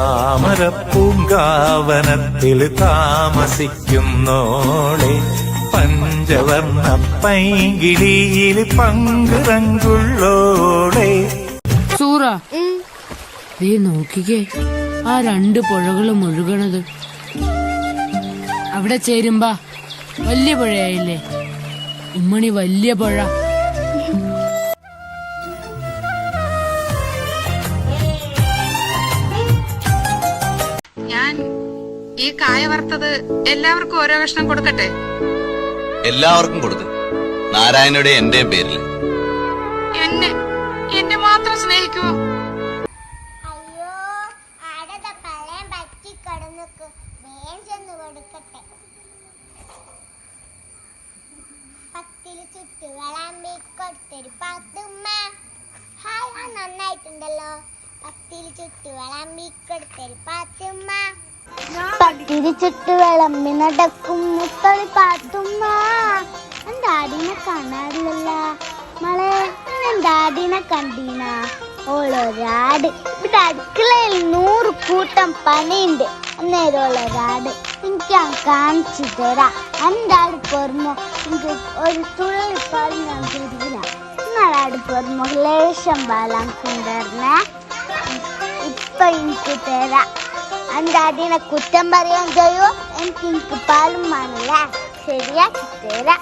താമരപ്പൂങ്കാവനത്തിൽ താമസിക്കുന്നോളെ പഞ്ചവർണ്ണ പൈങ്കിളിയിൽ പങ്കുറങ്കുള്ളോളെ. സൂറ നീ നോക്കിക്കേ, ആ 2 പുഴകളും ഒഴുകണത്. അവിടെ ചേരുമ്പാ വലിയ പുഴയായില്ലേ ഉമ്മണി, വലിയ പുഴ. ഞാൻ ഈ കായ വറുത്തത് എല്ലാവർക്കും ഓരോ കഷ്ണം കൊടുക്കട്ടെ? എല്ലാവർക്കും കൊടുത്തു. നാരായണയുടെ എന്റെ പേരിൽ. എന്നെ മാത്രം സ്നേഹിക്കുമോ? അയ്യോ, ആടത പഴം പറ്റി കടന്നൊക്കെ വേഗം ചെന്ന് കൊടുക്കട്ടെ. പത്തില് ചുറ്റുകളാമ്പി കൊടുത്തൊരു പാത്തുമ്മ. ഹായ്, നന്നായിട്ടുണ്ടല്ലോ. പത്തില് ചുറ്റുകളാമ്പി കൊടുത്തൊരു പാത്തുമ്മ. പത്തിരി ചുട്ടു വിളമ്പി നടക്കും മുത്തളി പാത്തുമ്മ. എന്റെ ആടിനെ കാണാറില്ലല്ല മളെ, എന്റെ ആടിനെ കണ്ടീന? ഓളൊരാട്. ഇവിടെ അടുക്കളയിൽ 100 കൂട്ടം പണിയുണ്ട്. അന്നേരം ഓളൊരാട് എനിക്ക് ഞാൻ കാണിച്ചു തരാം. എന്റെ ആട് പോരുമ്പോ എനിക്ക് ഒരു തുള്ളി പാല് ഞാൻ തരില്ല. എന്നാലാട് പോരുമ്പോ ലേശം പാലാൻ കൊണ്ടുവരണേ. ഇപ്പൊ എനിക്ക് തരാം. എന്റെ ആടിനെ കുറ്റം പറയാൻ കഴിയോ? എനിക്ക് പാലും വേണല്ലേ? ശരിയാക്കി തരാം.